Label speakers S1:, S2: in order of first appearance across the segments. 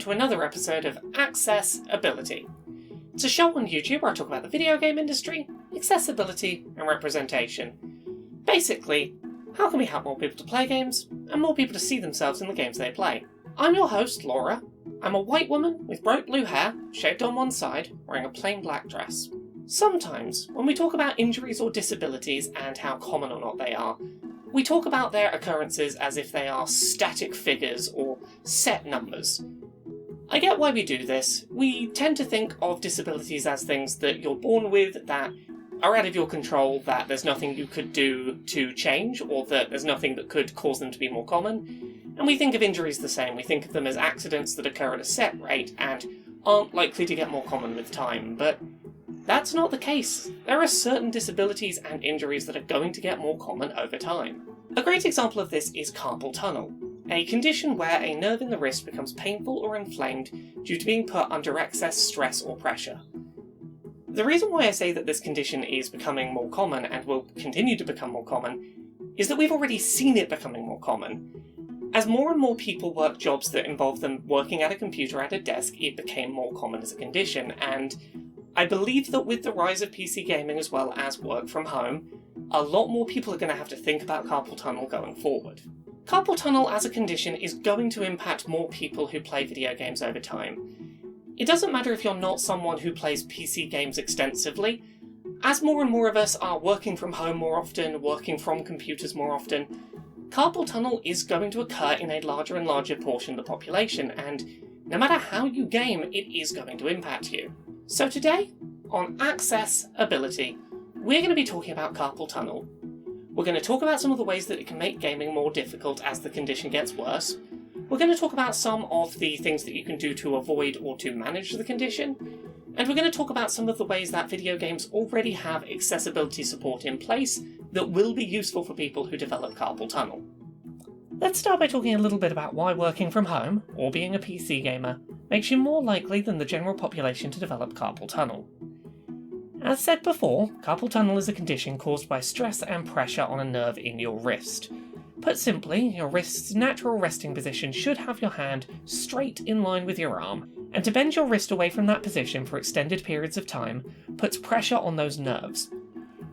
S1: to another episode of Accessibility. It's a show on YouTube where I talk about the video game industry, accessibility, and representation. Basically, how can we help more people to play games, and more people to see themselves in the games they play? I'm your host, Laura. I'm a white woman with bright blue hair, shaved on one side, wearing a plain black dress. Sometimes, when we talk about injuries or disabilities and how common or not they are, we talk about their occurrences as if they are static figures or set numbers. I get why we do this. We tend to think of disabilities as things that you're born with, that are out of your control, that there's nothing you could do to change, or that there's nothing that could cause them to be more common. And we think of injuries the same. We think of them as accidents that occur at a set rate and aren't likely to get more common with time, but that's not the case. There are certain disabilities and injuries that are going to get more common over time. A great example of this is carpal tunnel, a condition where a nerve in the wrist becomes painful or inflamed due to being put under excess stress or pressure. The reason why I say that this condition is becoming more common and will continue to become more common is that we've already seen it becoming more common. As more and more people work jobs that involve them working at a computer at a desk, it became more common as a condition, and I believe that with the rise of PC gaming as well as work from home, a lot more people are going to have to think about carpal tunnel going forward. Carpal tunnel as a condition is going to impact more people who play video games over time. It doesn't matter if you're not someone who plays PC games extensively. As more and more of us are working from home more often, working from computers more often, carpal tunnel is going to occur in a larger and larger portion of the population, and no matter how you game, it is going to impact you. So today, on Accessibility, we're going to be talking about carpal tunnel. We're going to talk about some of the ways that it can make gaming more difficult as the condition gets worse. We're going to talk about some of the things that you can do to avoid or to manage the condition. And we're going to talk about some of the ways that video games already have accessibility support in place that will be useful for people who develop carpal tunnel. Let's start by talking a little bit about why working from home, or being a PC gamer, makes you more likely than the general population to develop carpal tunnel. As said before, carpal tunnel is a condition caused by stress and pressure on a nerve in your wrist. Put simply, your wrist's natural resting position should have your hand straight in line with your arm, and to bend your wrist away from that position for extended periods of time puts pressure on those nerves.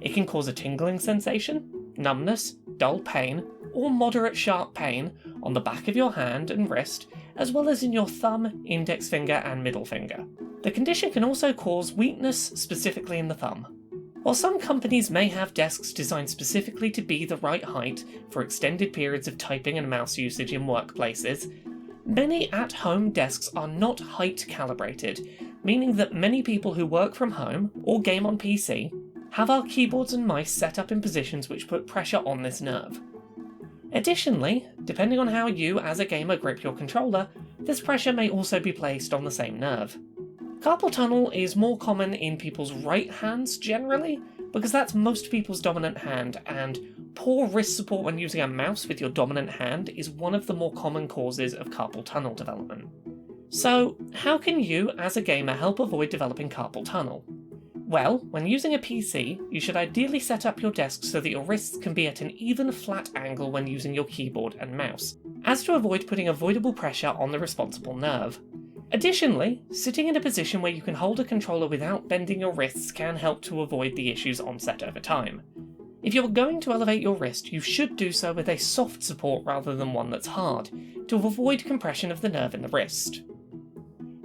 S1: It can cause a tingling sensation, numbness, dull pain, or moderate sharp pain on the back of your hand and wrist, as well as in your thumb, index finger, and middle finger. The condition can also cause weakness, specifically in the thumb. While some companies may have desks designed specifically to be the right height for extended periods of typing and mouse usage in workplaces, many at-home desks are not height calibrated, meaning that many people who work from home or game on PC have our keyboards and mice set up in positions which put pressure on this nerve. Additionally, depending on how you as a gamer grip your controller, this pressure may also be placed on the same nerve. Carpal tunnel is more common in people's right hands generally, because that's most people's dominant hand, and poor wrist support when using a mouse with your dominant hand is one of the more common causes of carpal tunnel development. So, how can you as a gamer help avoid developing carpal tunnel? Well, when using a PC, you should ideally set up your desk so that your wrists can be at an even flat angle when using your keyboard and mouse, as to avoid putting avoidable pressure on the responsible nerve. Additionally, sitting in a position where you can hold a controller without bending your wrists can help to avoid the issues onset over time. If you're going to elevate your wrist, you should do so with a soft support rather than one that's hard, to avoid compression of the nerve in the wrist.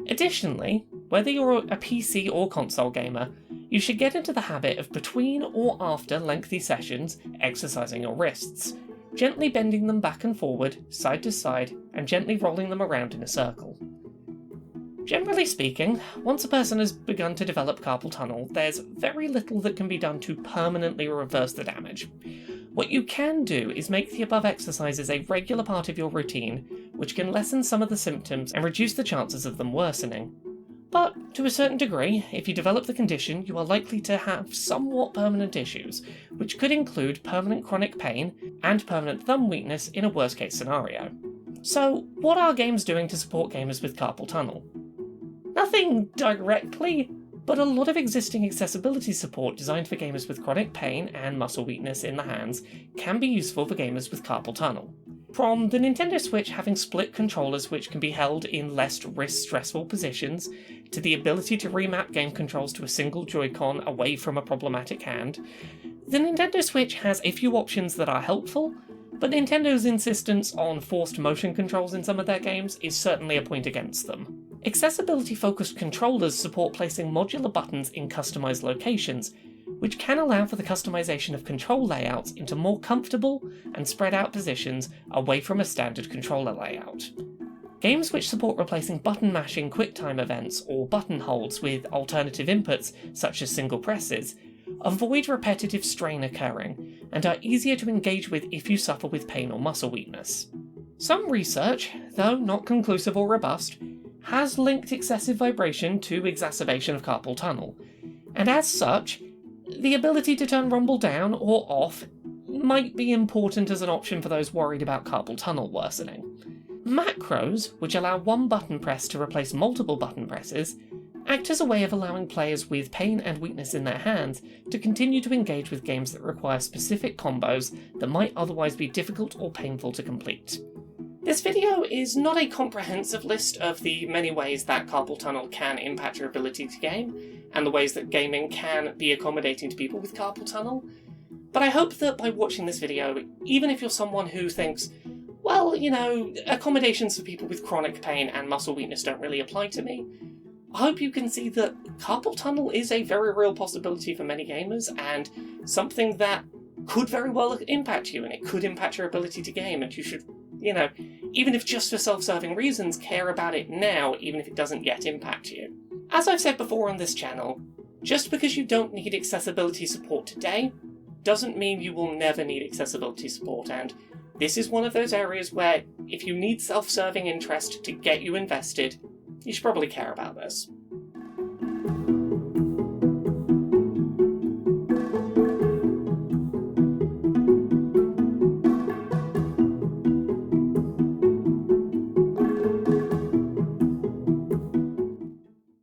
S1: Additionally, whether you're a PC or console gamer, you should get into the habit of between or after lengthy sessions exercising your wrists, gently bending them back and forward, side to side, and gently rolling them around in a circle. Generally speaking, once a person has begun to develop carpal tunnel, there's very little that can be done to permanently reverse the damage. What you can do is make the above exercises a regular part of your routine, which can lessen some of the symptoms and reduce the chances of them worsening. But, to a certain degree, if you develop the condition, you are likely to have somewhat permanent issues, which could include permanent chronic pain and permanent thumb weakness in a worst-case scenario. So, what are games doing to support gamers with carpal tunnel? Nothing directly, but a lot of existing accessibility support designed for gamers with chronic pain and muscle weakness in the hands can be useful for gamers with carpal tunnel. From the Nintendo Switch having split controllers which can be held in less stressful positions, to the ability to remap game controls to a single Joy-Con away from a problematic hand, the Nintendo Switch has a few options that are helpful, but Nintendo's insistence on forced motion controls in some of their games is certainly a point against them. Accessibility-focused controllers support placing modular buttons in customized locations, which can allow for the customization of control layouts into more comfortable and spread out positions away from a standard controller layout. Games which support replacing button mashing QuickTime events or button holds with alternative inputs such as single presses avoid repetitive strain occurring and are easier to engage with if you suffer with pain or muscle weakness. Some research, though not conclusive or robust, has linked excessive vibration to exacerbation of carpal tunnel, and as such, the ability to turn rumble down or off might be important as an option for those worried about carpal tunnel worsening. Macros, which allow one button press to replace multiple button presses, act as a way of allowing players with pain and weakness in their hands to continue to engage with games that require specific combos that might otherwise be difficult or painful to complete. This video is not a comprehensive list of the many ways that carpal tunnel can impact your ability to game, and the ways that gaming can be accommodating to people with carpal tunnel, but I hope that by watching this video, even if you're someone who thinks, well, you know, accommodations for people with chronic pain and muscle weakness don't really apply to me, I hope you can see that carpal tunnel is a very real possibility for many gamers, and something that could very well impact you, and it could impact your ability to game, and you should, you know, even if just for self-serving reasons, care about it now, even if it doesn't yet impact you. As I've said before on this channel, just because you don't need accessibility support today, doesn't mean you will never need accessibility support, and this is one of those areas where, if you need self-serving interest to get you invested, you should probably care about this.